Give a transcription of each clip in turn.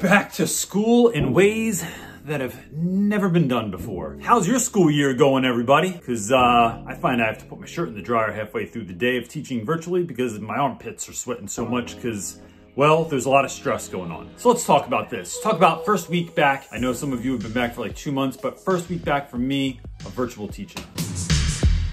Back to school in ways that have never been done before. How's your school year going, everybody? Because I find I have to put my shirt in the dryer halfway through the day of teaching virtually because my armpits are sweating so much because, well, there's a lot of stress going on. So let's talk about this. Talk about first week back. I know some of you have been back for like 2 months, but first week back for me of virtual teaching.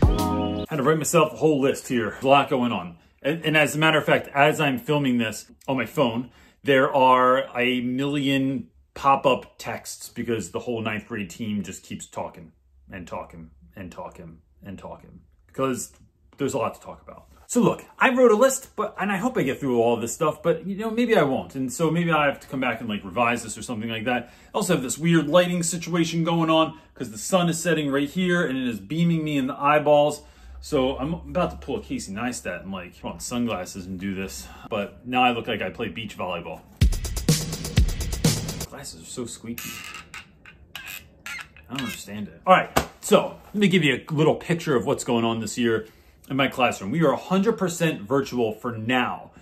I had to write myself a whole list here. There's a lot going on. And as a matter of fact, as I'm filming this on my phone, there are a million pop-up texts because the whole 9th grade team just keeps talking and talking and talking and talking because there's a lot to talk about. So look, I wrote a list, and I hope I get through all of this stuff, but you know, maybe I won't. And so maybe I have to come back and like revise this or something like that. I also have this weird lighting situation going on because the sun is setting right here and it is beaming me in the eyeballs. So I'm about to pull a Casey Neistat and like put on sunglasses and do this. But now I look like I play beach volleyball. Glasses are so squeaky. I don't understand it. All right, so let me give you a little picture of what's going on this year in my classroom. We are 100% virtual for now.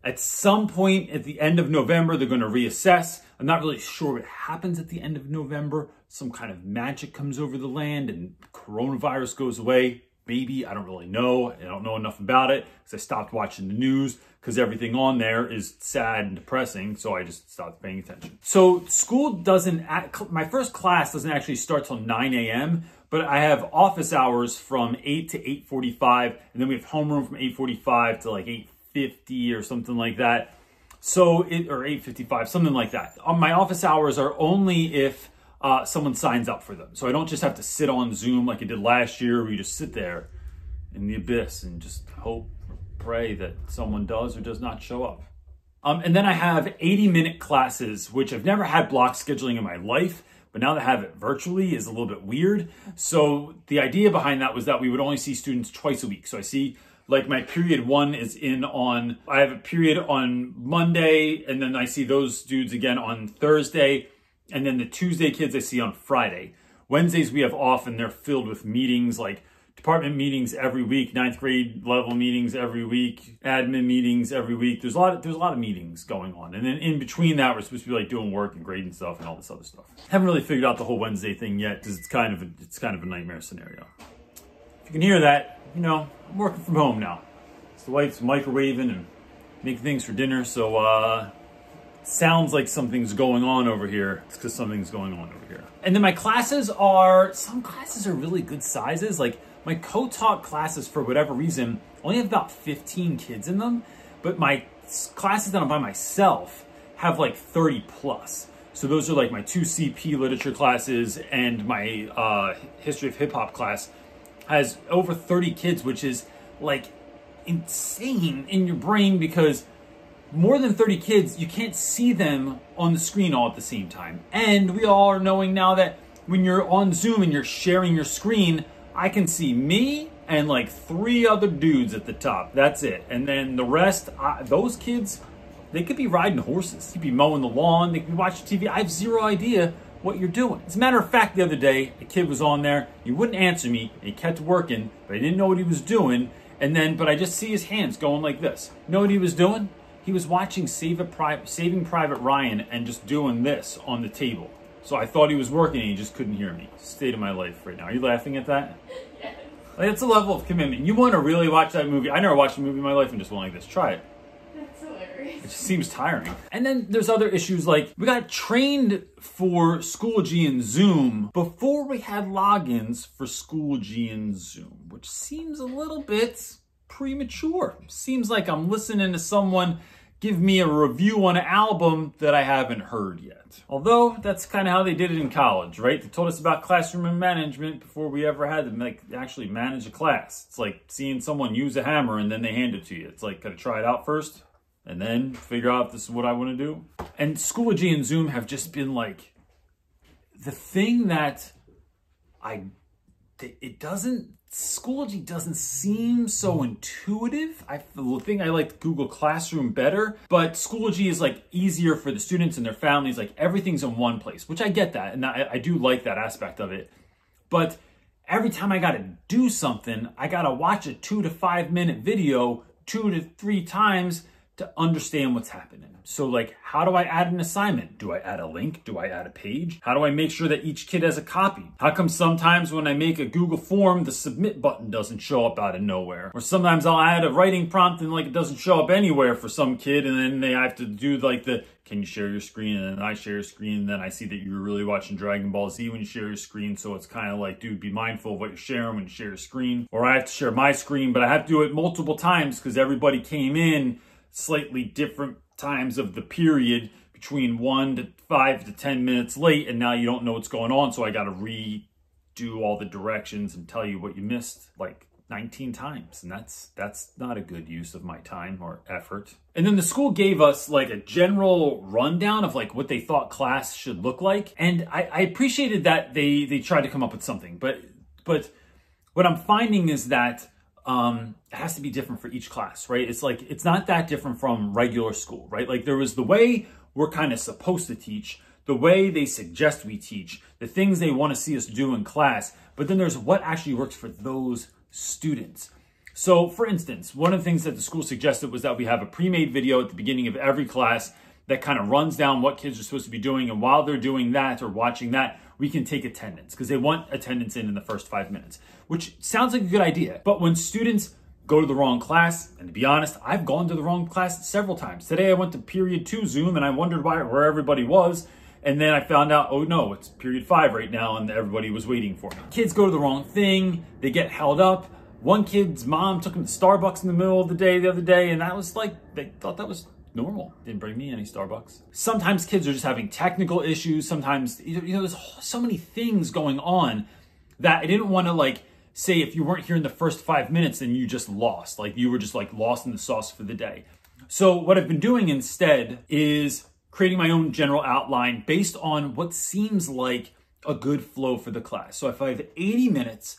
At some point at the end of November, they're going to reassess. I'm not really sure what happens at the end of November. Some kind of magic comes over the land and coronavirus goes away. Maybe, I don't really know. I don't know enough about it because I stopped watching the news because everything on there is sad and depressing. So I just stopped paying attention. So school doesn't, my first class doesn't actually start till 9 a.m., but I have office hours from 8 to 8:45. And then we have homeroom from 8:45 to like 8:50 or something like that. So or 8:55, something like that. My office hours are only if someone signs up for them. So I don't just have to sit on Zoom like I did last year where you just sit there in the abyss and just hope or pray that someone does or does not show up. And then I have 80-minute classes, which I've never had block scheduling in my life, but now to have it virtually is a little bit weird. So the idea behind that was that we would only see students twice a week. So I see like my period 1 is in on, I have a period on Monday, and then I see those dudes again on Thursday. And then the Tuesday kids I see on Friday. Wednesdays we have off and they're filled with meetings, like department meetings every week, 9th grade level meetings every week, admin meetings every week. There's a lot of meetings going on. And then in between that, we're supposed to be like doing work and grading stuff and all this other stuff. Haven't really figured out the whole Wednesday thing yet because it's kind of a nightmare scenario. If you can hear that, you know, I'm working from home now. So the wife's microwaving and making things for dinner. So, sounds like something's going on over here. It's because something's going on over here. And then my classes some classes are really good sizes. Like my co-taught classes, for whatever reason, only have about 15 kids in them. But my classes that I'm by myself have like 30 plus. So those are like my 2 CP literature classes, and my history of hip hop class has over 30 kids, which is like insane in your brain because more than 30 kids, you can't see them on the screen all at the same time. And we all are knowing now that when you're on Zoom and you're sharing your screen, I can see me and like 3 other dudes at the top. That's it. And then the rest, those kids, they could be riding horses. They could be mowing the lawn. They could be watching TV. I have zero idea what you're doing. As a matter of fact, the other day, a kid was on there. He wouldn't answer me. And he kept working, but I didn't know what he was doing. But I just see his hands going like this. You know what he was doing? He was watching Saving Private Ryan and just doing this on the table. So I thought he was working and he just couldn't hear me. State of my life right now. Are you laughing at that? Yes. Like, it's a level of commitment. You want to really watch that movie? I never watched a movie in my life and just went like this. Try it. That's hilarious. It just seems tiring. And then there's other issues like we got trained for Schoology and Zoom before we had logins for Schoology and Zoom, which seems a little bit premature. Seems like I'm listening to someone give me a review on an album that I haven't heard yet. Although that's kind of how they did it in college, right? They told us about classroom and management before we ever had to actually manage a class. It's like seeing someone use a hammer and then they hand it to you. It's like, gotta try it out first and then figure out if this is what I want to do. And Schoology and Zoom have just been like the thing that Schoology doesn't seem so intuitive. I think I like Google Classroom better, but Schoology is like easier for the students and their families. Like everything's in one place, which I get that. And I do like that aspect of it. But every time I got to do something, I got to watch a 2 to 5 minute video 2 to 3 times to understand what's happening. So like, how do I add an assignment? Do I add a link? Do I add a page? How do I make sure that each kid has a copy? How come sometimes when I make a Google form, the submit button doesn't show up out of nowhere? Or sometimes I'll add a writing prompt and like it doesn't show up anywhere for some kid, and then they have to do like the, can you share your screen? And then I share your screen, and then I see that you were really watching Dragon Ball Z when you share your screen. So it's kind of like, dude, be mindful of what you're sharing when you share your screen. Or I have to share my screen, but I have to do it multiple times because everybody came in slightly different times of the period, between 1 to 5 to 10 minutes late, and now you don't know what's going on. So I got to redo all the directions and tell you what you missed like 19 times. And that's not a good use of my time or effort. And then the school gave us like a general rundown of like what they thought class should look like. And I appreciated that they tried to come up with something, but what I'm finding is that it has to be different for each class, right? It's like, it's not that different from regular school, right? Like there was the way we're kind of supposed to teach, the way they suggest we teach, the things they want to see us do in class, but then there's what actually works for those students. So for instance, one of the things that the school suggested was that we have a pre-made video at the beginning of every class that kind of runs down what kids are supposed to be doing. And while they're doing that or watching that, we can take attendance because they want attendance in the first 5 minutes, which sounds like a good idea. But when students go to the wrong class, and to be honest, I've gone to the wrong class several times. Today I went to period 2 Zoom and I wondered where everybody was. And then I found out, oh no, it's period 5 right now and everybody was waiting for me. Kids go to the wrong thing, they get held up. One kid's mom took him to Starbucks in the middle of the day the other day, and that was like, they thought that was normal. Didn't bring me any Starbucks. Sometimes kids are just having technical issues. Sometimes, you know, there's so many things going on that I didn't want to like say if you weren't here in the first 5 minutes, then you just lost. Like you were just like lost in the sauce for the day. So what I've been doing instead is creating my own general outline based on what seems like a good flow for the class. So if I have 80 minutes,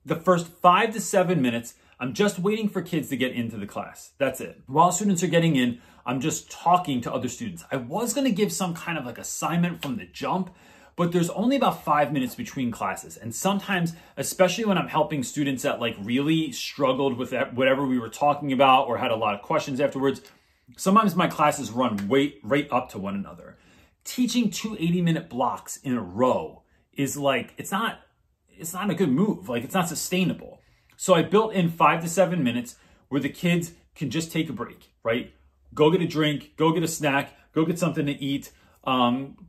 the first 5 to 7 minutes, I'm just waiting for kids to get into the class. That's it. While students are getting in, I'm just talking to other students. I was going to give some kind of like assignment from the jump, but there's only about 5 minutes between classes. And sometimes, especially when I'm helping students that like really struggled with whatever we were talking about or had a lot of questions afterwards, sometimes my classes run right up to one another. Teaching 2 80-minute blocks in a row is like, it's not a good move. Like it's not sustainable. So I built in 5 to 7 minutes where the kids can just take a break, right? Go get a drink, go get a snack, go get something to eat,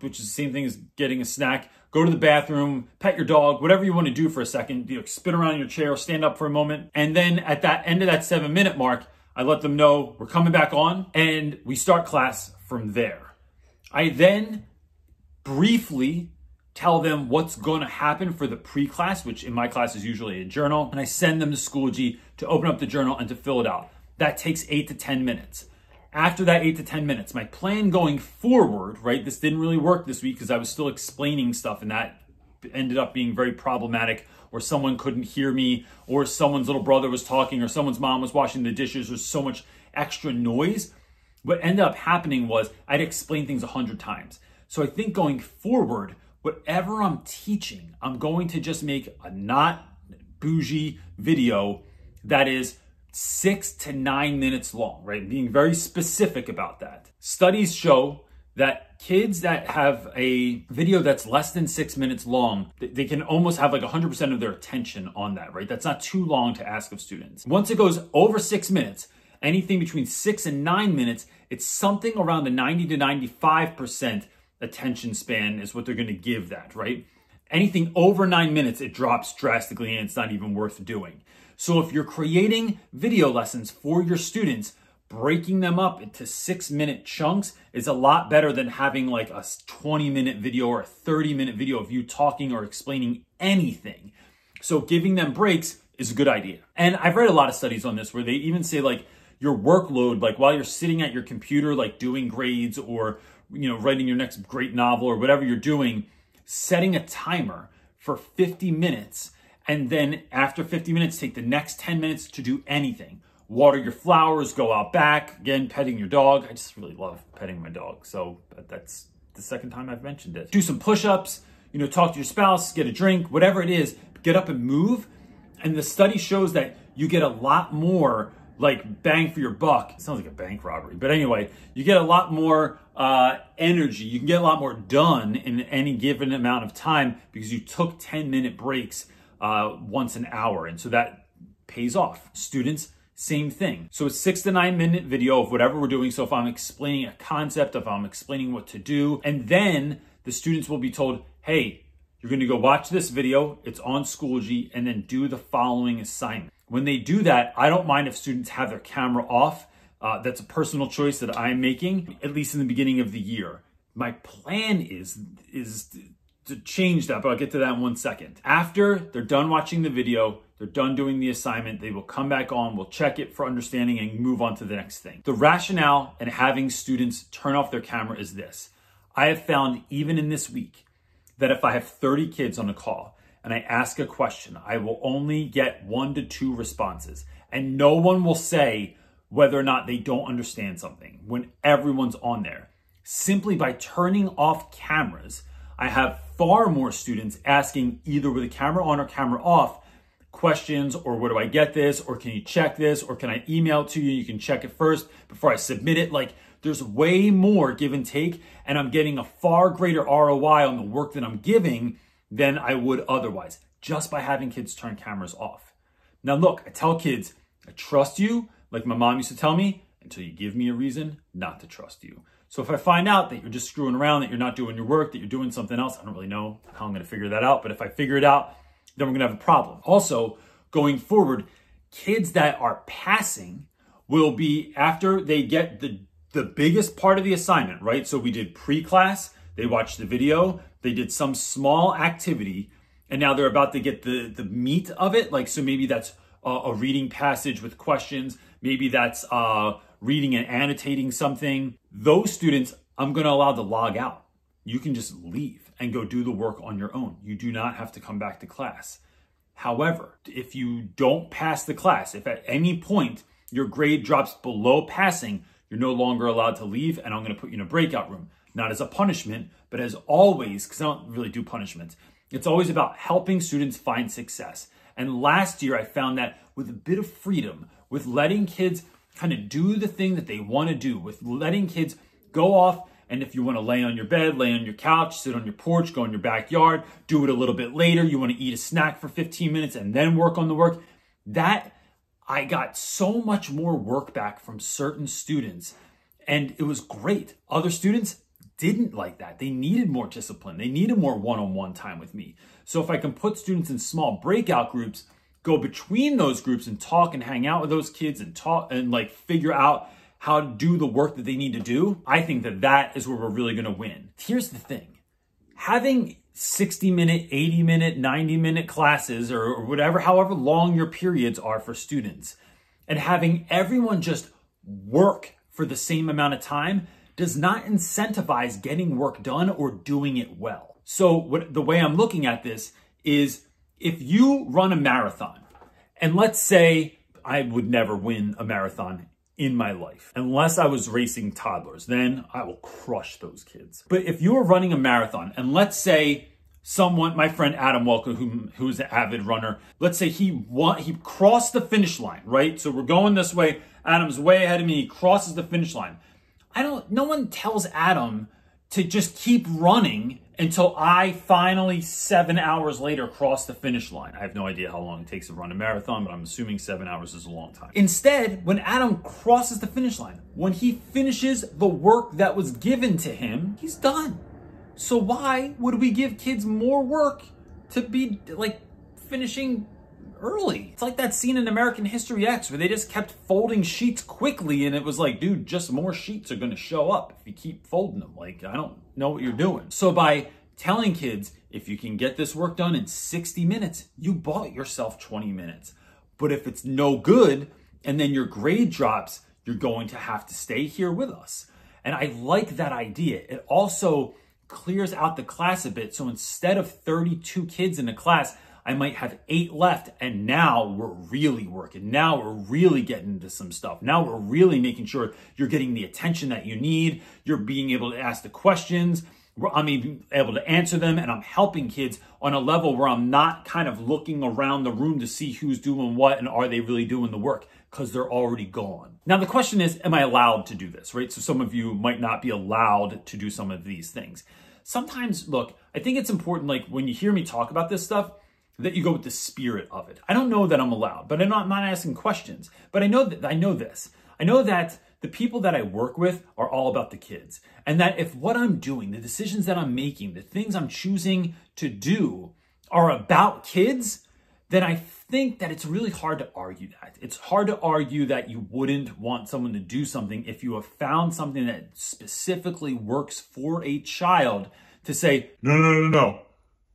which is the same thing as getting a snack. Go to the bathroom, pet your dog, whatever you want to do for a second. You know, spin around in your chair, stand up for a moment. And then at that end of that 7-minute mark, I let them know we're coming back on and we start class from there. I then briefly tell them what's going to happen for the pre-class, which in my class is usually a journal, and I send them to Schoology to open up the journal and to fill it out. That takes 8 to 10 minutes. After that 8 to 10 minutes, my plan going forward, right? This didn't really work this week because I was still explaining stuff and that ended up being very problematic, or someone couldn't hear me, or someone's little brother was talking, or someone's mom was washing the dishes. There's so much extra noise. What ended up happening was I'd explain things 100 times. So I think going forward, whatever I'm teaching, I'm going to just make a not bougie video that is 6 to 9 minutes long, right? Being very specific about that. Studies show that kids that have a video that's less than 6 minutes long, they can almost have like 100% of their attention on that, right? That's not too long to ask of students. Once it goes over 6 minutes, anything between 6 and 9 minutes, it's something around the 90 to 95% attention span is what they're going to give that, right? Anything over 9 minutes, it drops drastically and it's not even worth doing. So if you're creating video lessons for your students, breaking them up into 6-minute chunks is a lot better than having like a 20-minute video or a 30-minute video of you talking or explaining anything. So giving them breaks is a good idea. And I've read a lot of studies on this where they even say like your workload, like while you're sitting at your computer, like doing grades or, you know, writing your next great novel or whatever you're doing, setting a timer for 50 minutes. And then after 50 minutes, take the next 10 minutes to do anything. Water your flowers, go out back, again, petting your dog. I just really love petting my dog. So that's the second time I've mentioned it. Do some push-ups, you know, talk to your spouse, get a drink, whatever it is, get up and move. And the study shows that you get a lot more like bang for your buck. It sounds like a bank robbery. But anyway, you get a lot more energy. You can get a lot more done in any given amount of time because you took 10-minute breaks once an hour. And so that pays off. Students, same thing. So a 6 to 9 minute video of whatever we're doing. So if I'm explaining a concept, if I'm explaining what to do, and then the students will be told, hey, you're going to go watch this video. It's on Schoology, and then do the following assignment. When they do that, I don't mind if students have their camera off. That's a personal choice that I'm making, at least in the beginning of the year. My plan is to change that, but I'll get to that in 1 second. After they're done watching the video, they're done doing the assignment, they will come back on, we'll check it for understanding and move on to the next thing. The rationale in having students turn off their camera is this. I have found, even in this week, that if I have 30 kids on a call and I ask a question, I will only get 1 to 2 responses. And no one will say whether or not they don't understand something when everyone's on there. Simply by turning off cameras, I have far more students asking, either with a camera on or camera off, questions, or where do I get this, or can you check this, or can I email it to you? You can check it first before I submit it. Like, there's way more give and take, and I'm getting a far greater ROI on the work that I'm giving than I would otherwise, just by having kids turn cameras off. Now look, I tell kids, I trust you, like my mom used to tell me, until you give me a reason not to trust you. So if I find out that you're just screwing around, that you're not doing your work, that you're doing something else, I don't really know how I'm gonna figure that out, but if I figure it out, then we're gonna have a problem. Also, going forward, kids that are passing will be, after they get the biggest part of the assignment, right? So we did pre-class, they watched the video, they did some small activity, and now they're about to get the meat of it. Like, so maybe that's a reading passage with questions. Maybe that's reading and annotating something. Those students, I'm gonna allow to log out. You can just leave and go do the work on your own. You do not have to come back to class. However, if you don't pass the class, if at any point your grade drops below passing, you're no longer allowed to leave, and I'm gonna put you in a breakout room. Not as a punishment, but as always, because I don't really do punishments. It's always about helping students find success. And last year I found that with a bit of freedom, with letting kids kind of do the thing that they wanna do, with letting kids go off, and if you wanna lay on your bed, lay on your couch, sit on your porch, go in your backyard, do it a little bit later, you wanna eat a snack for 15 minutes and then work on the work, that I got so much more work back from certain students, and it was great. Other students didn't like that. They needed more discipline. They needed more one-on-one time with me. So if I can put students in small breakout groups, go between those groups and talk and hang out with those kids and talk and like figure out how to do the work that they need to do, I think that that is where we're really gonna win. Here's the thing. Having 60-minute, 80-minute, 90-minute classes or whatever, however long your periods are for students, and having everyone just work for the same amount of time does not incentivize getting work done or doing it well. So the way I'm looking at this is, if you run a marathon, and let's say I would never win a marathon in my life, unless I was racing toddlers, then I will crush those kids. But if you were running a marathon, and let's say someone, my friend Adam Welker, who's an avid runner, let's say he crossed the finish line, right? So we're going this way, Adam's way ahead of me, he crosses the finish line. No one tells Adam to just keep running until I finally 7 hours later cross the finish line. I have no idea how long it takes to run a marathon, but I'm assuming 7 hours is a long time. Instead, when Adam crosses the finish line, when he finishes the work that was given to him, he's done. So why would we give kids more work to be like finishing early? It's like that scene in American History X where they just kept folding sheets quickly, and it was like, dude, just more sheets are gonna show up if you keep folding them. Like, I don't know what you're doing. So by telling kids, if you can get this work done in 60 minutes, you bought yourself 20 minutes. But if it's no good and then your grade drops, you're going to have to stay here with us. And I like that idea. It also clears out the class a bit. So instead of 32 kids in a class, I might have 8 left, and now we're really working. Now we're really getting into some stuff. Now we're really making sure you're getting the attention that you need. You're being able to ask the questions. I'm even able to answer them, and I'm helping kids on a level where I'm not kind of looking around the room to see who's doing what and are they really doing the work. because they're already gone. Now, the question is, am I allowed to do this, right? So some of you might not be allowed to do some of these things. Sometimes, look, I think it's important, like when you hear me talk about this stuff, that you go with the spirit of it. I don't know that I'm allowed, but I'm not asking questions. But I know this. I know that the people that I work with are all about the kids. And that if what I'm doing, the decisions that I'm making, the things I'm choosing to do are about kids, then I think that it's really hard to argue that. It's hard to argue that you wouldn't want someone to do something if you have found something that specifically works for a child to say, no.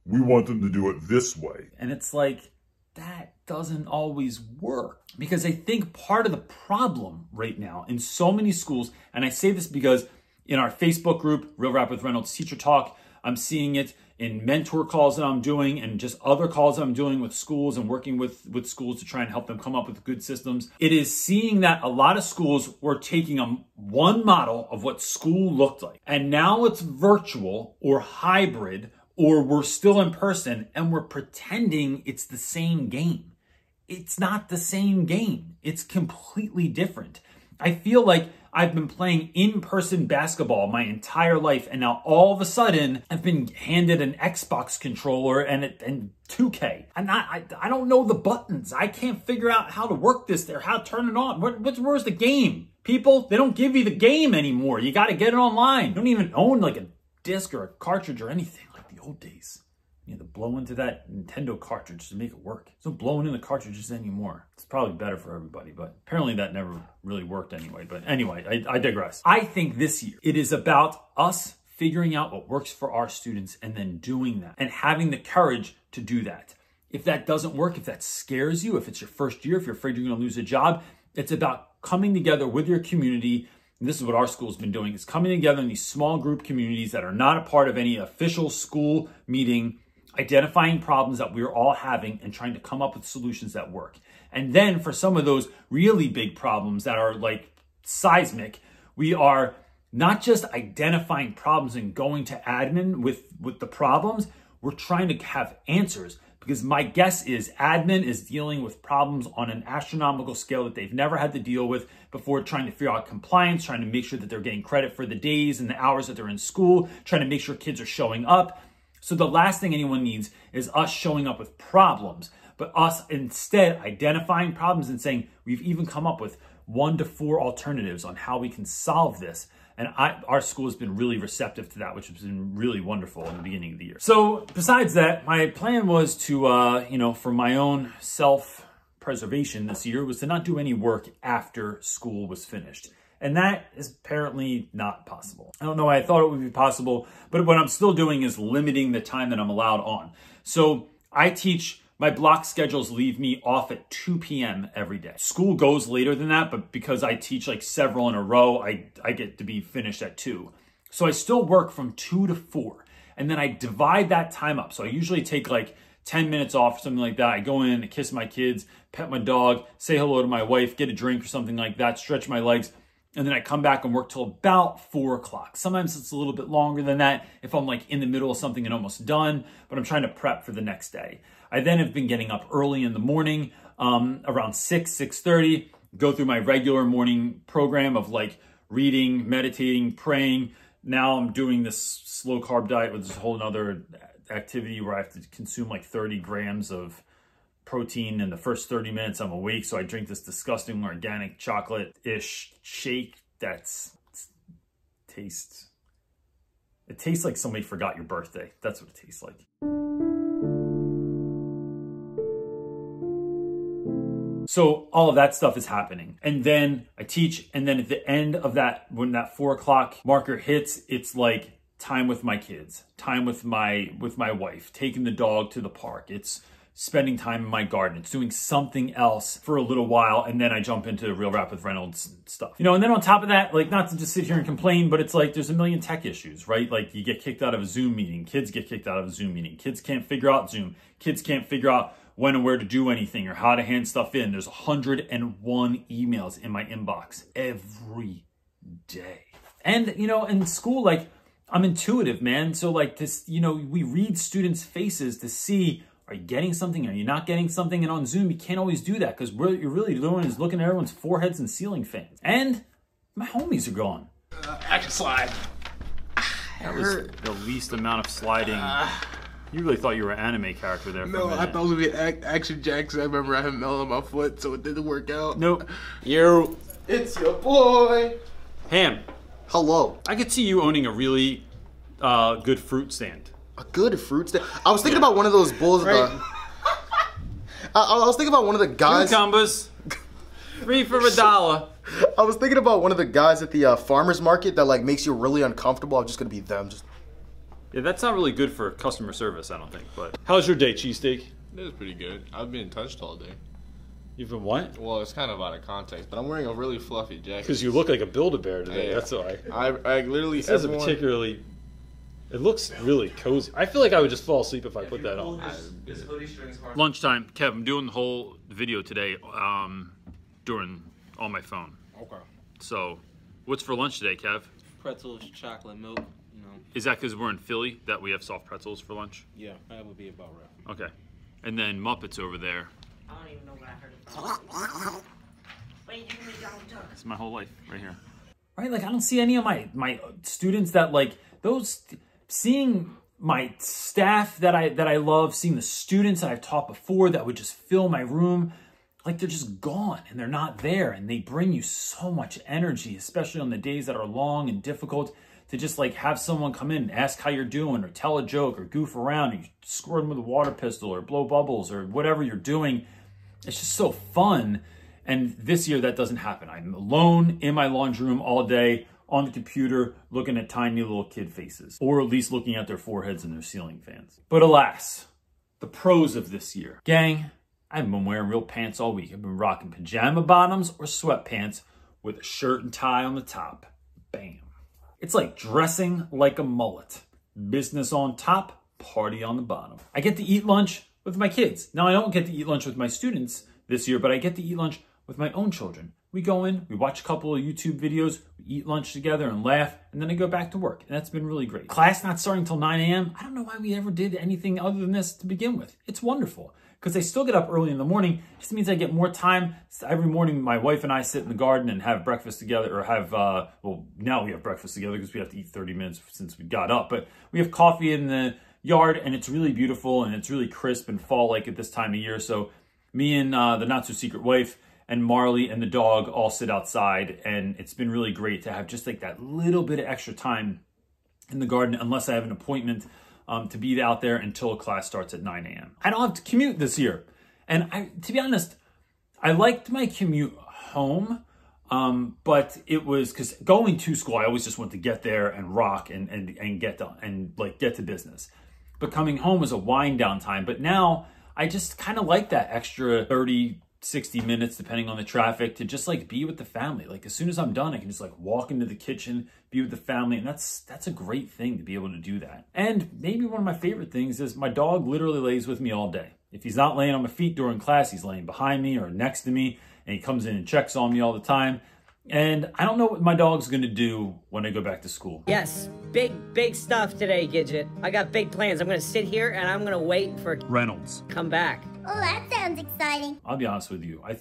We want them to do it this way. And it's like, that doesn't always work. Because I think part of the problem right now in so many schools, and I say this because in our Facebook group, Real Rap with Reynolds Teacher Talk, I'm seeing it in mentor calls that I'm doing and just other calls that I'm doing with schools and working with schools to try and help them come up with good systems. It is seeing that a lot of schools were taking one model of what school looked like. And now it's virtual or hybrid, or we're still in person and we're pretending it's the same game. It's not the same game. It's completely different. I feel like I've been playing in-person basketball my entire life, and now all of a sudden I've been handed an Xbox controller and 2K. And I don't know the buttons. I can't figure out how to work this there, how to turn it on. Where's the game? People, they don't give you the game anymore. You got to get it online. You don't even own like a disc or a cartridge or anything like the old days. You had to blow into that Nintendo cartridge to make it work. There's no blowing in the cartridges anymore. It's probably better for everybody, but apparently that never really worked anyway. But anyway, I digress. I think this year it is about us figuring out what works for our students and then doing that and having the courage to do that. If that doesn't work, if that scares you, if it's your first year, if you're afraid you're going to lose a job, it's about coming together with your community. And this is what our school's been doing, is coming together in these small group communities that are not a part of any official school meeting, identifying problems that we're all having and trying to come up with solutions that work. And then for some of those really big problems that are like seismic, we are not just identifying problems and going to admin with the problems, we're trying to have answers. Because my guess is admin is dealing with problems on an astronomical scale that they've never had to deal with before, trying to figure out compliance, trying to make sure that they're getting credit for the days and the hours that they're in school, trying to make sure kids are showing up. So the last thing anyone needs is us showing up with problems, but us instead identifying problems and saying, we've even come up with 1 to 4 alternatives on how we can solve this. And our school has been really receptive to that, which has been really wonderful in the beginning of the year. So besides that, my plan was to, for my own self-preservation this year, was to not do any work after school was finished. And that is apparently not possible. I don't know why I thought it would be possible, but what I'm still doing is limiting the time that I'm allowed on. So I teach, my block schedules leave me off at 2 p.m. every day. School goes later than that, but because I teach like several in a row, I get to be finished at 2. So I still work from 2 to 4. And then I divide that time up. So I usually take like 10 minutes off or something like that. I go in, kiss my kids, pet my dog, say hello to my wife, get a drink or something like that, stretch my legs. And then I come back and work till about 4 o'clock. Sometimes it's a little bit longer than that if I'm like in the middle of something and almost done, but I'm trying to prep for the next day. I then have been getting up early in the morning, around 6:30, go through my regular morning program of like reading, meditating, praying. Now I'm doing this slow carb diet with this whole nother activity where I have to consume like 30 grams of protein in the first 30 minutes I'm awake. So I drink this disgusting organic chocolate-ish shake it tastes like somebody forgot your birthday. That's what it tastes like. So all of that stuff is happening. And then I teach, and then at the end of that, when that 4 o'clock marker hits, it's like time with my kids, time with my wife, taking the dog to the park. It's spending time in my garden. It's doing something else for a little while, and then I jump into Real Rap with Reynolds stuff. And then on top of that, like, not to just sit here and complain, but it's like there's a million tech issues, right? Like you get kicked out of a Zoom meeting. Kids get kicked out of a Zoom meeting. Kids can't figure out Zoom. Kids can't figure out when and where to do anything or how to hand stuff in. There's 101 emails in my inbox every day. And, in school, like, I'm intuitive, man. So like this, we read students' faces to see, Are you getting something? Are you not getting something? And on Zoom, you can't always do that because what you're really doing is looking at everyone's foreheads and ceiling fans. And my homies are gone. Action slide. That was the least amount of sliding. You really thought you were an anime character there for a minute. I thought it was going to be Action Jacks. I remember I had metal on my foot, so it didn't work out. Nope. Yo. It's your boy. Ham. Hello. I could see you owning a really good fruit stand. A good fruit stand? I was thinking about one of those bulls. Right. I was thinking about one of the guys. Cucumbers. 3 for $1. I was thinking about one of the guys at the farmer's market that like makes you really uncomfortable. I'm just going to be them. Yeah, that's not really good for customer service, I don't think. But how's your day, cheesesteak? It was pretty good. I've been touched all day. You've been what? Well, it's kind of out of context, but I'm wearing a really fluffy jacket. Because you look like a Build-A-Bear today, Yeah. that's why. I literally... This is a particularly... It looks really cozy. I feel like I would just fall asleep if I put that on. Lunchtime. Kev, I'm doing the whole video today on my phone. Okay. So, what's for lunch today, Kev? Pretzels, chocolate milk, you know. Is that because we're in Philly that we have soft pretzels for lunch? Yeah, that would be about right. Okay. And then Muppets over there. I don't even know what I heard about. It's my whole life right here. Right, like I don't see any of my students that like those. Seeing my staff that I love, seeing the students that I've taught before that would just fill my room, like they're just gone and they're not there, and they bring you so much energy, especially on the days that are long and difficult, to just like have someone come in and ask how you're doing or tell a joke or goof around and you squirt them with a water pistol or blow bubbles or whatever you're doing. It's just so fun. And this year that doesn't happen. I'm alone in my laundry room all day on the computer looking at tiny little kid faces, or at least looking at their foreheads and their ceiling fans. But alas, the pros of this year. Gang, I haven't been wearing real pants all week. I've been rocking pajama bottoms or sweatpants with a shirt and tie on the top. Bam. It's like dressing like a mullet. Business on top, party on the bottom. I get to eat lunch with my kids. Now, I don't get to eat lunch with my students this year, but I get to eat lunch with my own children. We go in, we watch a couple of YouTube videos, we eat lunch together and laugh, and then I go back to work. And that's been really great. Class not starting till 9 a.m. I don't know why we ever did anything other than this to begin with. It's wonderful because I still get up early in the morning. It just means I get more time. So every morning, my wife and I sit in the garden and have breakfast together, or have, well, now we have breakfast together because we have to eat 30 minutes since we got up. But we have coffee in the yard, and it's really beautiful, and it's really crisp and fall-like at this time of year. So me and the not-so-secret wife and Marley and the dog all sit outside, and it's been really great to have just like that little bit of extra time in the garden, unless I have an appointment to be out there until class starts at 9 a.m. I don't have to commute this year. And to be honest, I liked my commute home, but it was because going to school, I always just want to get there and rock and get done and like get to business. But coming home was a wind down time. But now I just kind of like that extra 30, 60 minutes, depending on the traffic, to just like be with the family. Like as soon as I'm done, I can just like walk into the kitchen, be with the family. And that's a great thing to be able to do that. And maybe one of my favorite things is my dog literally lays with me all day. If he's not laying on my feet during class, he's laying behind me or next to me, and he comes in and checks on me all the time. And I don't know what my dog's gonna do when I go back to school. Yes, big stuff today, Gidget. I got big plans. I'm gonna sit here and I'm gonna wait for Reynolds. come back. Oh, that sounds exciting. I'll be honest with you. I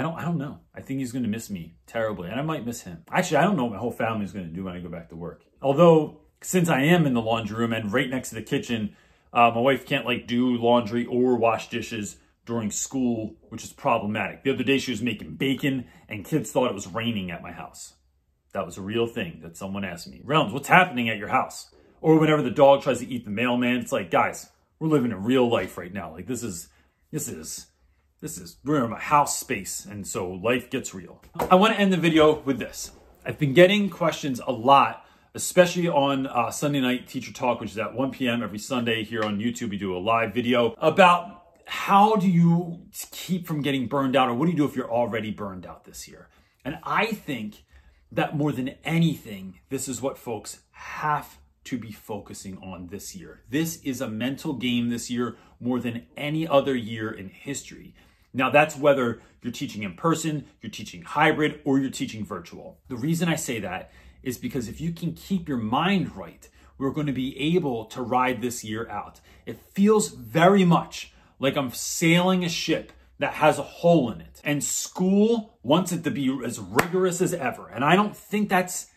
don't know. I think he's going to miss me terribly, and I might miss him. Actually, I don't know what my whole family is going to do when I go back to work. Although, since I am in the laundry room and right next to the kitchen, my wife can't like do laundry or wash dishes during school, which is problematic. The other day she was making bacon and kids thought it was raining at my house. That was a real thing that someone asked me. Reynolds, what's happening at your house? Or whenever the dog tries to eat the mailman, it's like, guys, we're living in real life right now. Like this is, we're in my house space. And so life gets real. I want to end the video with this. I've been getting questions a lot, especially on Sunday Night Teacher Talk, which is at 1 p.m. every Sunday here on YouTube. We do a live video about how do you keep from getting burned out, or what do you do if you're already burned out this year? And I think that more than anything, this is what folks have to be focusing on this year. This is a mental game this year more than any other year in history. Now that's whether you're teaching in person, you're teaching hybrid, or you're teaching virtual. The reason I say that is because if you can keep your mind right we're going to be able to ride this year out. It feels very much like I'm sailing a ship that has a hole in it. And school wants it to be as rigorous as ever. And I don't think that's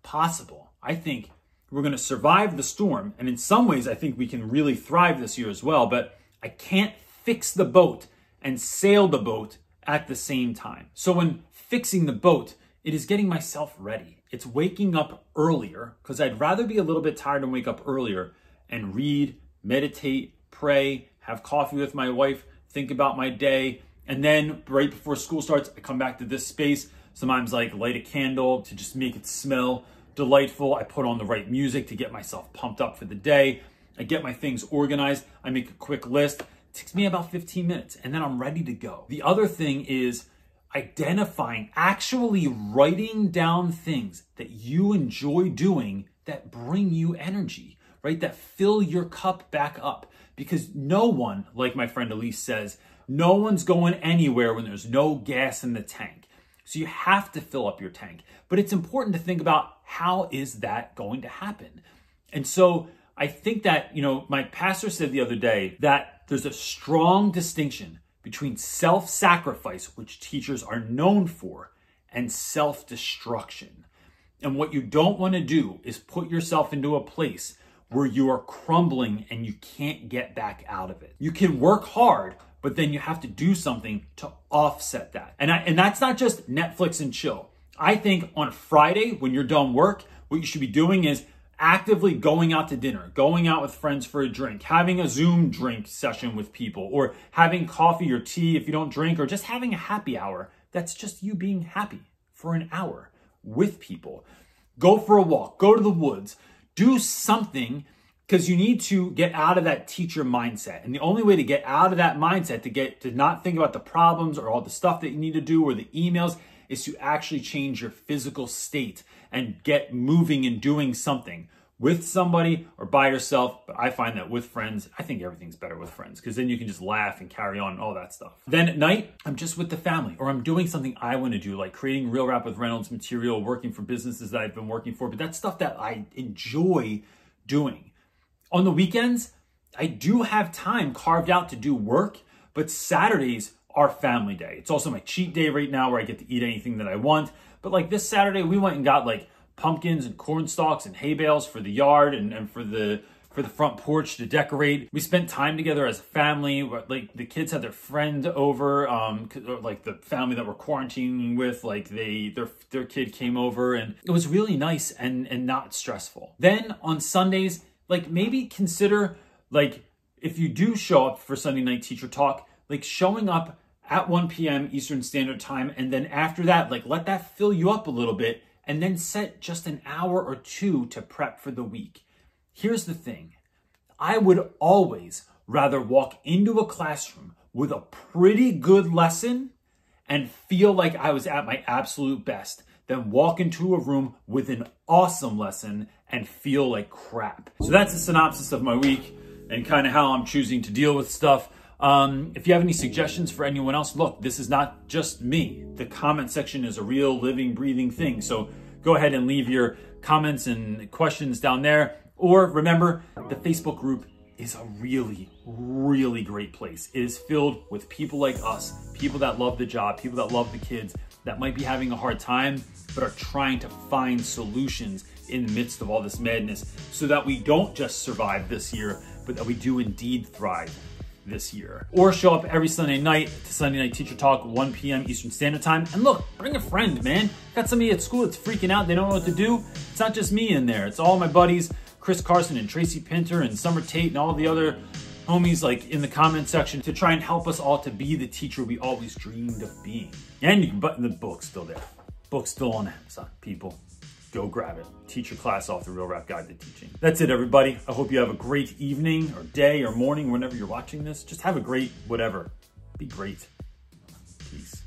possible. I think we're going to survive the storm. And in some ways, I think we can really thrive this year as well. But I can't fix the boat and sail the boat at the same time. So when fixing the boat, it is getting myself ready. It's waking up earlier, because I'd rather be a little bit tired and wake up earlier and read, meditate, pray, have coffee with my wife, think about my day. And then right before school starts, I come back to this space. Sometimes like light a candle to just make it smell delightful. I put on the right music to get myself pumped up for the day. I get my things organized. I make a quick list. It takes me about 15 minutes and then I'm ready to go. The other thing is identifying, actually writing down things that you enjoy doing that bring you energy, right? That fill your cup back up. Because no one, like my friend Elise says, no one's going anywhere when there's no gas in the tank. So you have to fill up your tank. But it's important to think about how is that going to happen? And so I think that, my pastor said the other day that there's a strong distinction between self-sacrifice, which teachers are known for, and self-destruction. And what you don't want to do is put yourself into a place where you are crumbling and you can't get back out of it. You can work hard, but then you have to do something to offset that. And that's not just Netflix and chill. I think on Friday, when you're done work, what you should be doing is actively going out to dinner, going out with friends for a drink, having a Zoom drink session with people, or having coffee or tea if you don't drink, or just having a happy hour. That's just you being happy for an hour with people. Go for a walk, go to the woods, do something, because you need to get out of that teacher mindset. And the only way to get out of that mindset, to not think about the problems or all the stuff that you need to do or the emails, is to actually change your physical state and get moving and doing something with somebody or by yourself. But I find that with friends, I think everything's better with friends, because then you can just laugh and carry on and all that stuff. Then at night, I'm just with the family, or I'm doing something I want to do, like creating real Rap with Reynolds material, working for businesses that I've been working for. But that's stuff that I enjoy doing. On the weekends, I do have time carved out to do work, but Saturdays are family day. It's also my cheat day right now, where I get to eat anything that I want. But like this Saturday, we went and got like pumpkins and corn stalks and hay bales for the yard and for the front porch to decorate. We spent time together as a family. Like the kids had their friend over, like the family that we're quarantining with, like their kid came over, and it was really nice and not stressful. Then on Sundays, like maybe consider, like if you do show up for Sunday night teacher talk, like showing up at 1 p.m. Eastern Standard Time. And then after that, like let that fill you up a little bit, and then set just an hour or two to prep for the week. Here's the thing. I would always rather walk into a classroom with a pretty good lesson and feel like I was at my absolute best than walk into a room with an awesome lesson and feel like crap. So that's a synopsis of my week and kind of how I'm choosing to deal with stuff. If you have any suggestions for anyone else, look, this is not just me. The comment section is a real living, breathing thing. So go ahead and leave your comments and questions down there. Or remember, the Facebook group is a really, really great place. It is filled with people like us, people that love the job, people that love the kids, that might be having a hard time, but are trying to find solutions in the midst of all this madness, so that we don't just survive this year, but that we do indeed thrive this year. Or show up every Sunday night to Sunday Night Teacher Talk, 1 p.m. Eastern Standard Time. And look, bring a friend, man. Got somebody at school that's freaking out, they don't know what to do. It's not just me in there. It's all my buddies, Chris Carson and Tracy Pinter and Summer Tate and all the other homies like in the comment section, to try and help us all to be the teacher we always dreamed of being. And you can button the book's still there. Book's still on Amazon, people. Go grab it. Teach your class off the Real Rap Guide to Teaching. That's it, everybody. I hope you have a great evening or day or morning whenever you're watching this. Just have a great whatever. Be great. Peace.